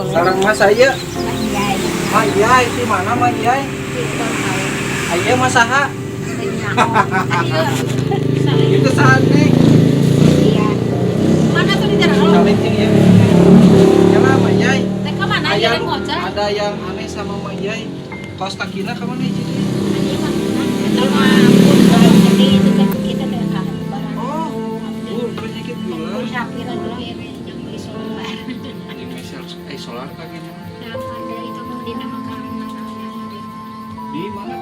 Sarang mas saya. Mayai di mana mayai? Ayo mas saha? Itu saat nih. Mana tuh di jalan? Saling ya. Nyala mayai. Teka mana jalan ngoceh? Ada yang aneh sama mayai. Kaos kakina ke mana jadi? Oh, penyakit gula. Solar kakinya. Di mana?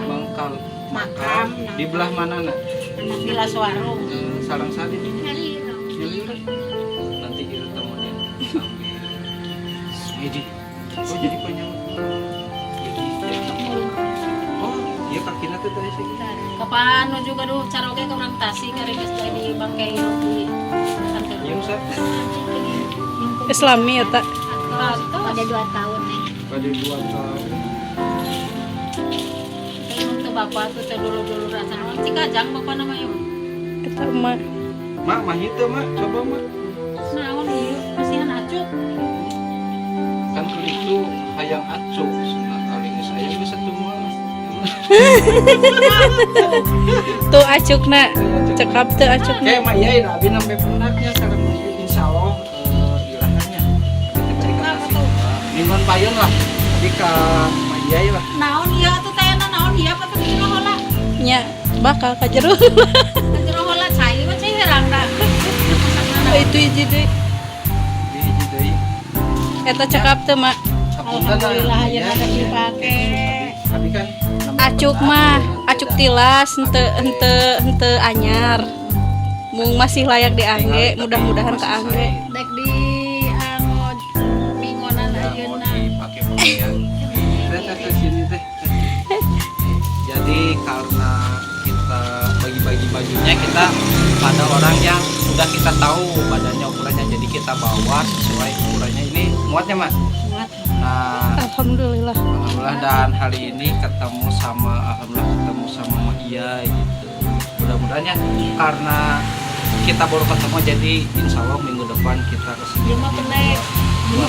Bangkal makam. Di belah mana nak? Di Laswarung. Sarang sari. Nyelira. Nanti kita temuin sambil Edi. Oh jadi panjang. Oh iya kakinya tuh tadi sih. Kapan juga duh caroge ke orang Tasik kari geus jadi bangkai di Yang sah. Islami ya tak? pada 2 tahun nih. Pada 2 tahun. Kayak untuk bapak tuh dulu rasanya orang Cikajang bapak namanya. Kita emak. Mak mah itu mak coba mak. Naon ieu kasihan acuk. Kan itu hayang acuk. Nah kali ini saya bisa tunggu. Tuh acukna, cekap tuh acukna. Kayak mak yai lah, abi sampai punaknya sareng insya Allah ilahannya. Kita cari ke kasih. Mingguan payung lah, tapi ke mak yai lah. Naon ieu atuh teh naon ieu apa tuh jero heula? Nya bakal ka jero. Jero heula cai mah cai herang da. Oh, itu hiji deui. Di hiji deui. Eta cekap teu mak. Alhamdulillah ayeuna ada dipake. Tapi kan Acuk mah, acuk tilas henteu anyar. Mung masih layak diangge, mudah-mudahan kaangge. Dek di anu mingonan ayeuna. dipakai pembelian. Teh sini teh. Jadi karena kita bagi-bagi bajunya kita pada orang yang sudah kita tahu badannya ukurannya, jadi kita bawa sesuai ukurannya. Ini muatnya mak. Nah, Alhamdulillah. alhamdulillah dan hari ini ketemu sama Mak Iya gitu. Mudah-mudahan ya karena kita baru ketemu jadi insya Allah minggu depan kita kesini. Dia mah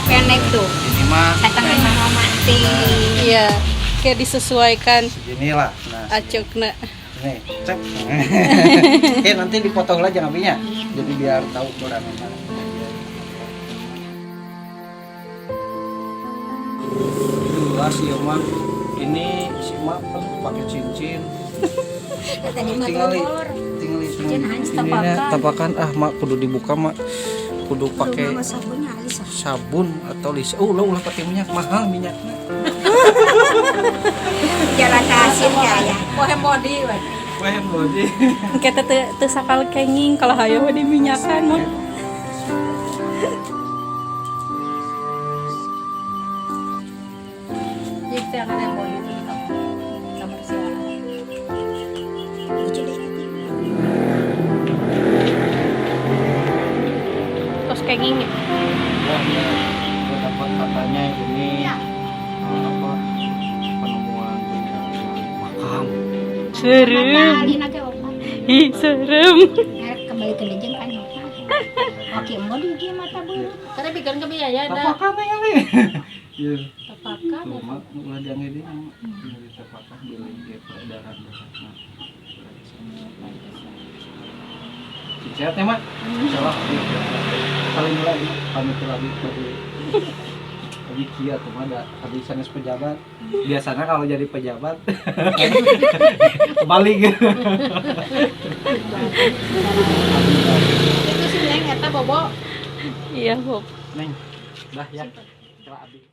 kenek tuh. Ini mah Setengah mah mati. Iya, kayak disesuaikan seginilah. Nah, acukna. nih, cek. Nanti dipotong aja ngabinya. Jadi biar tahu ukuran mana. Jelas ya mah. Ini si mak pakai cincin. tinggal ini tapakan mak kudu dibuka mak kudu pakai sabun atau lisa ulah pakai minyak mahal minyaknya Jalan asin ya. Pohem body we. Pohem body. Kita teu sakal kenging kalau hayo di minyakan mah. Jadi akan yang body itu kamar siaran. Terus kenging ya. Saya dapat katanya ini apa penemuan makam. Serem. Ih, serem. Kembali ke lejeng kan. Oke, mau di dia mata bulu. Karena bikin kebiaya ada. Tapakan ya nih. Iya. Tapakan. Tuh mak ulah jangan ini mak. Ini tapakan beli dia peredaran besarnya. Sehat ya mak. Insyaallah. Paling lagi pamit lagi tadi kia tuh ada tadi sanes pejabat. Biasanya kalau jadi pejabat kebalik. Itu sih Neng eta bobo. Iya, Bob. Neng, dah ya. Coba abi.